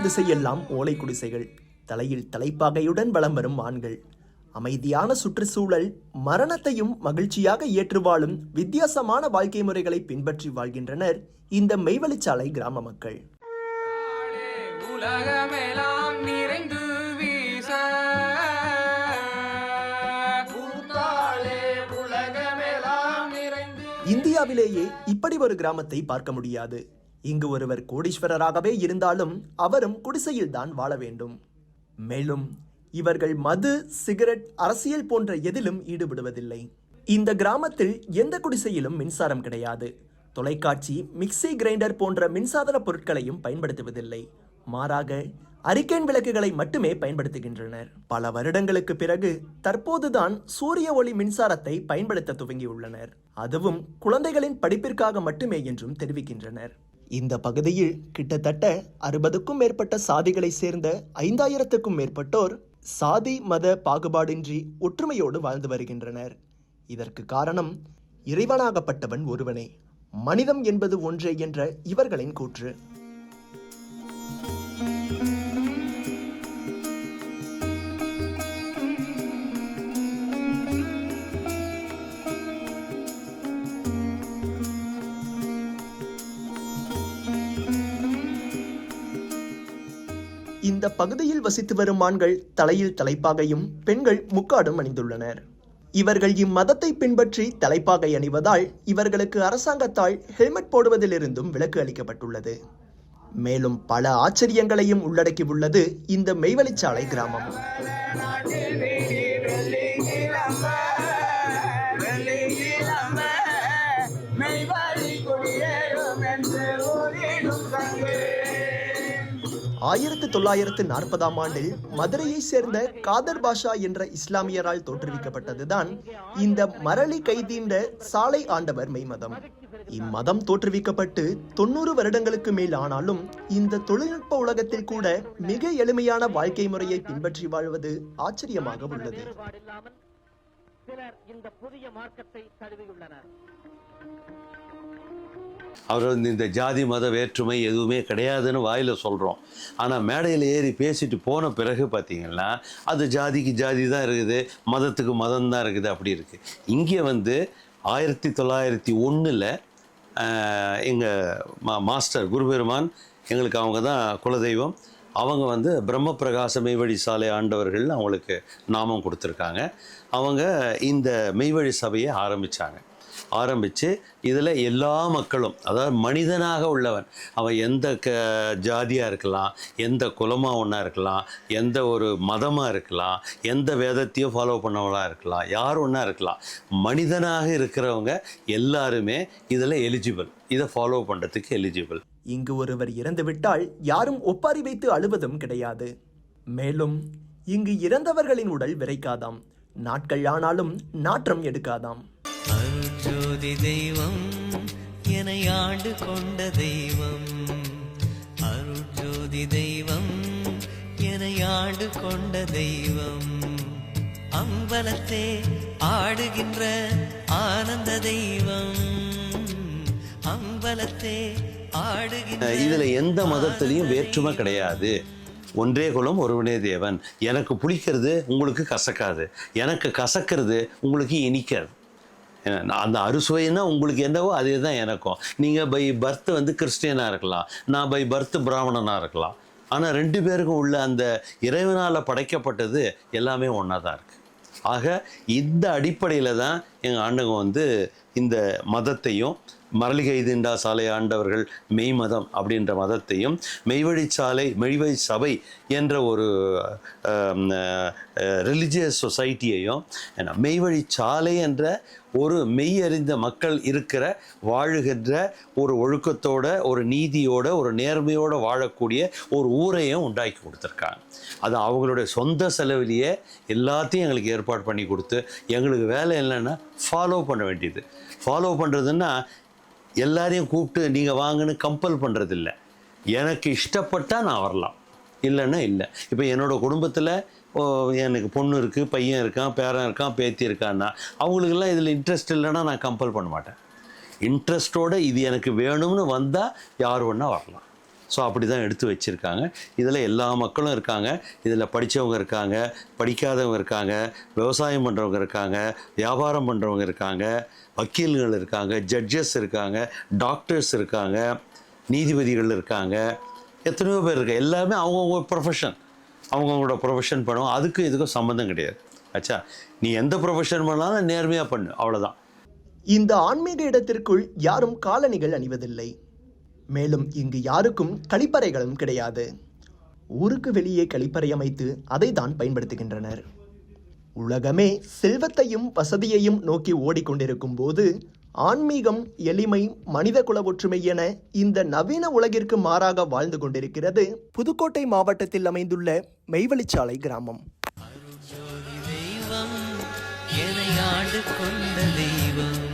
பார்க்கும் திசையெல்லாம் ஓலை குடிசைகள், தலையில் தலைப்பாகையுடன் வலம் வரும் ஆண்கள், அமைதியான சுற்றுச்சூழல், மரணத்தையும் மகிழ்ச்சியாக ஏற்று வாழும் வித்தியாசமான வாழ்க்கை முறைகளை பின்பற்றி வாழ்கின்றனர் இந்த மெய்வழிச்சாலை கிராம மக்கள். இந்தியாவிலேயே இப்படி ஒரு கிராமத்தை பார்க்க முடியாது. இங்கு ஒருவர் கோடீஸ்வரராகவே இருந்தாலும் அவரும் குடிசையில் தான் வாழ வேண்டும். மேலும் இவர்கள் மது, சிகரெட், அரசியல் போன்ற எதிலும் ஈடுபடுவதில்லை. இந்த கிராமத்தில் எந்த குடிசையிலும் மின்சாரம் கிடையாது. தொலைக்காட்சி, மிக்சி, கிரைண்டர் போன்ற மின்சாதன பொருட்களையும் பயன்படுத்துவதில்லை. மாறாக அரிக்கேன் விளக்குகளை மட்டுமே பயன்படுத்துகின்றனர். பல வருடங்களுக்கு பிறகு தற்போதுதான் சூரிய ஒளி மின்சாரத்தை பயன்படுத்த துவங்கியுள்ளனர். அதுவும் குழந்தைகளின் படிப்பிற்காக மட்டுமே என்றும் தெரிவிக்கின்றனர். இந்த பகுதியில் கிட்டத்தட்ட 60க்கும் மேற்பட்ட சாதிகளை சேர்ந்த 5000க்கும் மேற்பட்டோர் சாதி மத பாகுபாடின்றி ஒற்றுமையோடு வாழ்ந்து வருகின்றனர். இதற்கு காரணம் இறைவனாகப்பட்டவன் ஒருவனே, மனிதம் என்பது ஒன்றே என்ற இவர்களின் கூற்று. இந்த பகுதியில் வசித்து வரும் ஆண்கள் தலையில் தலைப்பாகையும், பெண்கள் முக்காடும் அணிந்துள்ளனர். இவர்கள் இம்மதத்தை பின்பற்றி தலைப்பாகை அணிவதால் இவர்களுக்கு அரசாங்கத்தால் ஹெல்மெட் போடுவதிலிருந்தும் விலக்கு அளிக்கப்பட்டுள்ளது. மேலும் பல ஆச்சரியங்களையும் உள்ளடக்கியுள்ளது இந்த மெய்வழிச்சாலை கிராமம். ஆயிரத்து 1940ஆம் ஆண்டில் மதுரையை சேர்ந்த காதர் பாஷா என்ற இஸ்லாமியரால் தோற்றுவிக்கப்பட்டதுதான் இந்த மரளி கைதீண்ட சாலை ஆண்டவர் மெய்மதம். இம்மதம் தோற்றுவிக்கப்பட்டு 90 வருடங்களுக்கு மேல் ஆனாலும் இந்த தொழில்நுட்ப உலகத்தில் கூட மிக எளிமையான வாழ்க்கை முறையை பின்பற்றி வாழ்வது ஆச்சரியமாக உள்ளது. அவர் இந்த ஜாதி மத வேற்றுமை எதுவுமே கிடையாதுன்னு வாயில் சொல்கிறோம். ஆனால் மேடையில் ஏறி பேசிட்டு போன பிறகு பார்த்திங்கன்னா அது ஜாதிக்கு ஜாதி தான் இருக்குது, மதத்துக்கு மதம் தான் இருக்குது, அப்படி இருக்குது. இங்கே 1901 எங்கள் மாஸ்டர் குருபெருமான், எங்களுக்கு அவங்க தான் குலதெய்வம். அவங்க பிரம்ம பிரகாச மெய்வழி சாலை ஆண்டவர்கள் அவங்களுக்கு நாமம் கொடுத்துருக்காங்க. அவங்க இந்த மெய்வழி சபையை ஆரம்பித்து இதில் எல்லா மக்களும், அதாவது மனிதனாக உள்ளவன், அவன் எந்த ஜாதியாக இருக்கலாம், எந்த குலமாக ஒன்றா இருக்கலாம், எந்த ஒரு மதமாக இருக்கலாம், எந்த வேதத்தையும் ஃபாலோ பண்ணவங்களாக இருக்கலாம், யார் ஒன்றா இருக்கலாம், மனிதனாக இருக்கிறவங்க எல்லாருமே இதில் எலிஜிபிள், இதை ஃபாலோ பண்ணுறதுக்கு எலிஜிபிள். இங்கு ஒருவர் இறந்துவிட்டால் யாரும் ஒப்பாரி வைத்து அழுவதும் கிடையாது. மேலும் இங்கு இறந்தவர்களின் உடல் விரைக்காதாம், நாட்கள் ஆனாலும் நாற்றம் எடுக்காதாம். அருட்ஜோதி தெய்வம் என்னை ஆண்டு கொண்ட தெய்வம், அருட்ஜோதி தெய்வம் என்னை ஆண்டு கொண்ட தெய்வம், அம்பலத்தே ஆடுகின்ற ஆனந்த தெய்வம், அம்பலத்தே ஆடுகின்ற. இதுல எந்த மதத்திலையும் வேற்றுமை கிடையாது. ஒன்றே குலம் ஒருவனே தேவன். எனக்கு புளிக்கிறது உங்களுக்கு கசக்காது, எனக்கு கசக்கிறது உங்களுக்கு இனிக்காது. அந்த அறுசுவைன்னா உங்களுக்கு என்னவோ அதே தான் எனக்கும். நீங்கள் பை பர்த் கிறிஸ்டியனாக இருக்கலாம், நான் பை பர்த் பிராமணனாக இருக்கலாம். ஆனால் 2 பேருக்கும் உள்ள அந்த இறைவனால் படைக்கப்பட்டது எல்லாமே ஒன்றா தான் இருக்குது. ஆக இந்த அடிப்படையில் தான் எங்கள் ஆண்டவங்க இந்த மதத்தையும், மரளிகை திண்டா சாலை ஆண்டவர்கள் மெய்மதம் அப்படின்ற மதத்தையும், மெய்வழி சபை என்ற ஒரு ரிலிஜியஸ் சொசைட்டியையும், மெய்வழி சாலை என்ற ஒரு மெய்யறிந்த மக்கள் வாழுகின்ற ஒரு ஒழுக்கத்தோட, ஒரு நீதியோட, ஒரு நேர்மையோடு வாழக்கூடிய ஒரு ஊரையும் உண்டாக்கி கொடுத்துருக்காங்க. அது அவங்களுடைய சொந்த செலவிலேயே எல்லாத்தையும் எங்களுக்கு ஏற்பாடு பண்ணி கொடுத்து, எங்களுக்கு வேலை இல்லைன்னா ஃபாலோ பண்ண வேண்டியது. ஃபாலோ பண்ணுறதுன்னா எல்லாரையும் கூப்பிட்டு நீங்கள் வாங்கன்னு கம்பல் பண்ணுறதில்ல. எனக்கு இஷ்டப்பட்டால் நான் வரலாம், இல்லைன்னா இல்லை. இப்போ என்னோடய குடும்பத்தில் எனக்கு பொண்ணு இருக்குது, பையன் இருக்கான், பேரன் இருக்கான், பேத்தி இருக்கான்னா அவங்களுக்கெல்லாம் இதில் இன்ட்ரெஸ்ட் இல்லைன்னா நான் கம்பல் பண்ண மாட்டேன். இன்ட்ரெஸ்ட்டோடு இது எனக்கு வேணும்னு வந்தால் யார் வேணா வரலாம். ஸோ அப்படி தான் எடுத்து வச்சுருக்காங்க. இதில் எல்லா மக்களும் இருக்காங்க. இதில் படித்தவங்க இருக்காங்க, படிக்காதவங்க இருக்காங்க, விவசாயம் பண்ணுறவங்க இருக்காங்க, வியாபாரம் பண்ணுறவங்க இருக்காங்க, வக்கீல்கள் இருக்காங்க, ஜட்ஜஸ் இருக்காங்க, டாக்டர்ஸ் இருக்காங்க, நீதிபதிகள் இருக்காங்க, எத்தனையோ பேர் இருக்காங்க. எல்லாமே அவங்கவுங்க ப்ரொஃபஷன், அவங்கவுங்களோட ப்ரொஃபஷன் பண்ணுவோம். அதுக்கும் இதுக்கும் சம்மந்தம் கிடையாது. ஆச்சா, நீ எந்த ப்ரொஃபஷன் பண்ணாலும் நேர்மையாக பண்ணு, அவ்வளோதான். இந்த ஆன்மீக இடத்திற்குள் யாரும் காலணிகள் அணிவதில்லை. மேலும் இங்கு யாருக்கும் கழிப்பறைகளும் கிடையாது. ஊருக்கு வெளியே கழிப்பறை அமைத்து அதை தான் பயன்படுத்துகின்றனர். உலகமே செல்வத்தையும் வசதியையும் நோக்கி ஓடிக்கொண்டிருக்கும் போது ஆன்மீகம், எளிமை, மனித குல ஒற்றுமை என இந்த நவீன உலகிற்கு மாறாக வாழ்ந்து கொண்டிருக்கிறது புதுக்கோட்டை மாவட்டத்தில் அமைந்துள்ள மெய்வழிச்சாலை கிராமம். தெய்வம் என்னை ஆண்டு கொண்ட தெய்வம்